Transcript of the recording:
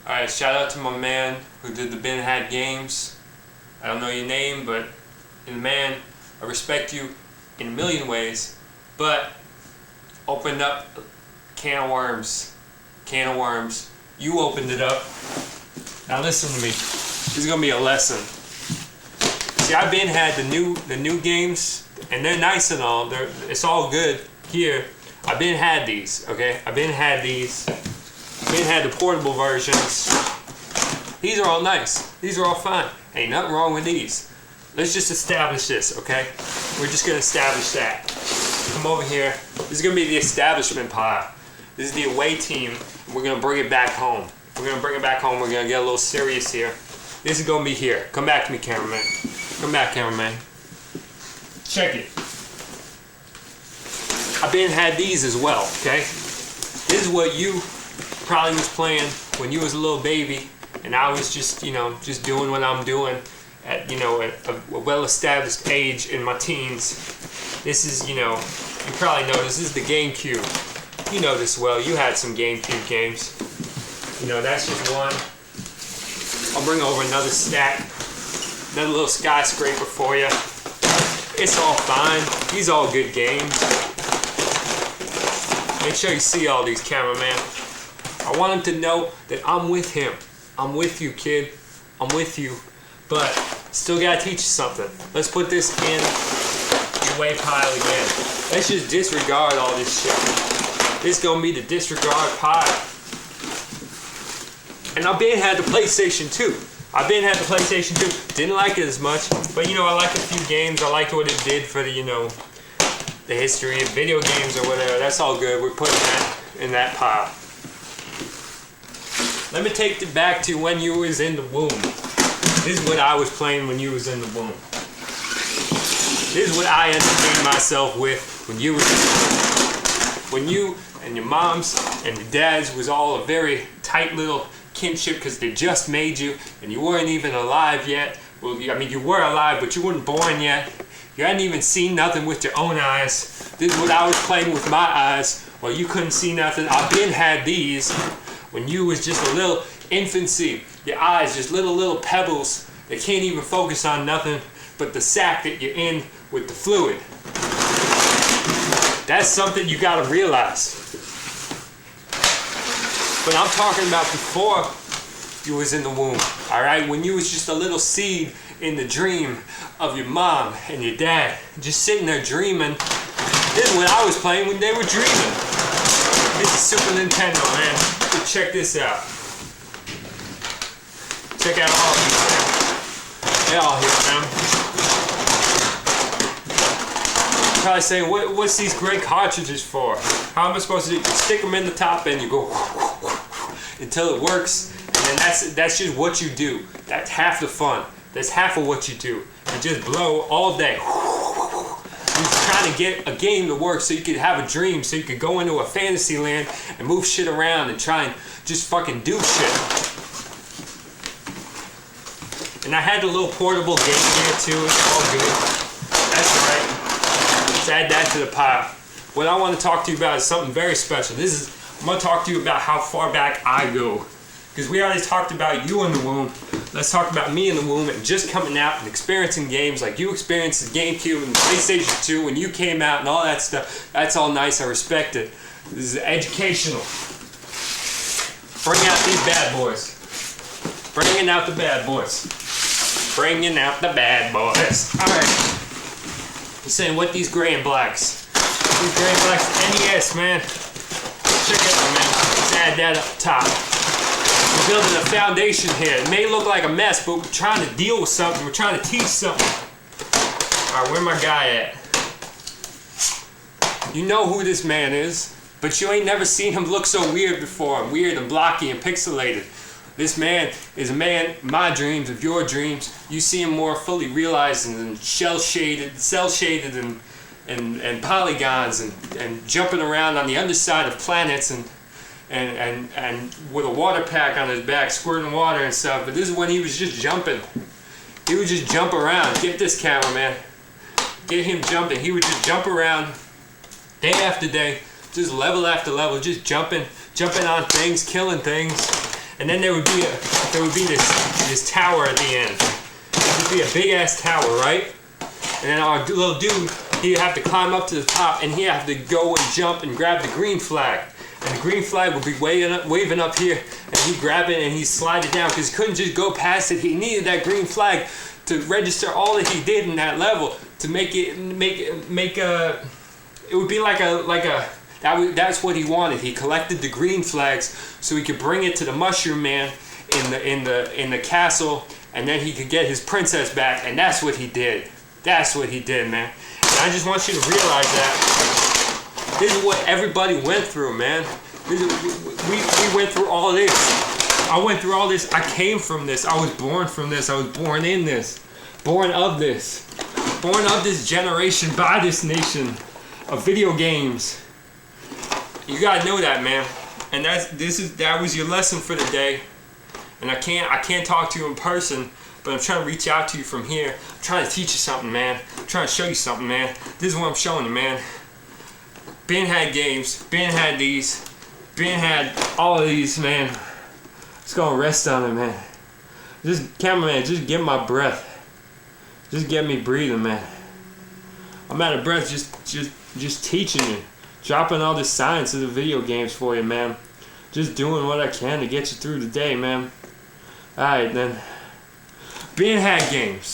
Alright, shout out to my man who did the Ben Hat games. I don't know your name, but man, I respect you in a million ways, but opened up a can of worms. Can of worms. You opened it up. Now listen to me. This is gonna be a lesson. See, I've been had the new games, and they're nice and all. It's all good here. I've been had these, okay? I've been had these. I've been had the portable versions. These are all nice. These are all fine. Ain't nothing wrong with these. Let's just establish this, okay? We're just gonna establish that. Come over here. This is gonna be the establishment pile. This is the away team. We're gonna bring it back home. We're gonna bring it back home. We're gonna get a little serious here. This is gonna be here. Come back to me, cameraman. Come back, cameraman. Check it. I've been had these as well, okay? This is what you probably was playing when you was a little baby, and I was just, just doing what I'm doing at, a well-established age in my teens. This is, you probably know this is the GameCube. You know this well. You had some GameCube games. That's just one. I'll bring over another stack, another little skyscraper for you. It's all fine. These are all good games. Make sure you see all these, cameraman. I want him to know that I'm with him. I'm with you, kid. I'm with you. But still gotta teach you something. Let's put this in the away pile again. Let's just disregard all this shit. This is gonna be the disregard pile. And I've been had the PlayStation 2. I've been had the PlayStation 2. Didn't like it as much, but I liked a few games. I liked what it did for the, the history of video games or whatever. That's all good. We're putting that in that pile. Let me take it back to when you was in the womb. This is what I was playing when you was in the womb. This is what I entertained myself with when you was in the womb. When you and your moms and your dads was all a very tight little kinship because they just made you and you weren't even alive yet. Well, you were alive, but you weren't born yet. You hadn't even seen nothing with your own eyes. This is what I was playing with my eyes while you couldn't see nothing. I've been had these when you was just a little infancy. Your eyes just little pebbles. They can't even focus on nothing but the sack that you're in with the fluid. That's something you gotta realize. But I'm talking about before you was in the womb, alright? When you was just a little seed in the dream of your mom and your dad, just sitting there dreaming. This is what I was playing when they were dreaming. This is Super Nintendo, man. So check this out. Check out all these, man. They're all here, man. You're probably saying, what's these great cartridges for? How am I supposed to do? Stick them in the top and you go until it works, and then that's just what you do. That's half the fun. That's half of what you do. You just blow all day. You're trying to get a game to work so you could have a dream, so you could go into a fantasy land and move shit around and try and just fucking do shit. And I had the little portable game here too. It's all good. That's right. Let's add that to the pile. What I want to talk to you about is something very special. I'm going to talk to you about how far back I go. Because we already talked about you in the womb. Let's talk about me in the womb and just coming out and experiencing games like you experienced the GameCube and the PlayStation 2 when you came out and all that stuff. That's all nice. I respect it. This is educational. Bring out these bad boys. Bringing out the bad boys. Bringing out the bad boys. Alright. You're saying, what these gray and blacks? These gray and blacks, NES, man. Check it out, man. Let's add that up top. We're building a foundation here. It may look like a mess, but we're trying to deal with something. We're trying to teach something. Alright, where my guy at? You know who this man is, but you ain't never seen him look so weird before. Weird and blocky and pixelated. This man is a man, my dreams, of your dreams. You see him more fully realized and cell-shaded and polygons and jumping around on the underside of planets and with a water pack on his back, squirting water and stuff. But this is when he was just jumping. He would just jump around. Get this, cameraman. Get him jumping. He would just jump around day after day, just level after level, just jumping on things, killing things. and then there would be this tower at the end. There'd be a big ass tower, right? And then our little dude, he'd have to climb up to the top, and he'd have to go and jump and grab the green flag. And the green flag would be waving up here, and he'd grab it and he'd slide it down because he couldn't just go past it. He needed that green flag to register all that he did in that level to make it it would be that's what he wanted. He collected the green flags so he could bring it to the Mushroom Man in the castle, and then he could get his princess back. And that's what he did. That's what he did, man. And I just want you to realize that this is what everybody went through, man. We went through all this. I went through all this. I came from this. I was born from this. I was born in this. Born of this. Born of this generation, by this nation of video games. You gotta know that, man. And that was your lesson for the day. And I can't talk to you in person, but I'm trying to reach out to you from here. I'm trying to teach you something, man. I'm trying to show you something, man. This is what I'm showing you, man. Ben had games. Ben had these. Ben had all of these, man. Just gonna rest on it, man. Just, cameraman, just get my breath. Just get me breathing, man. I'm out of breath just teaching you. Dropping all the science of the video games for you, man. Just doing what I can to get you through the day, man. Alright, then. Ben had games.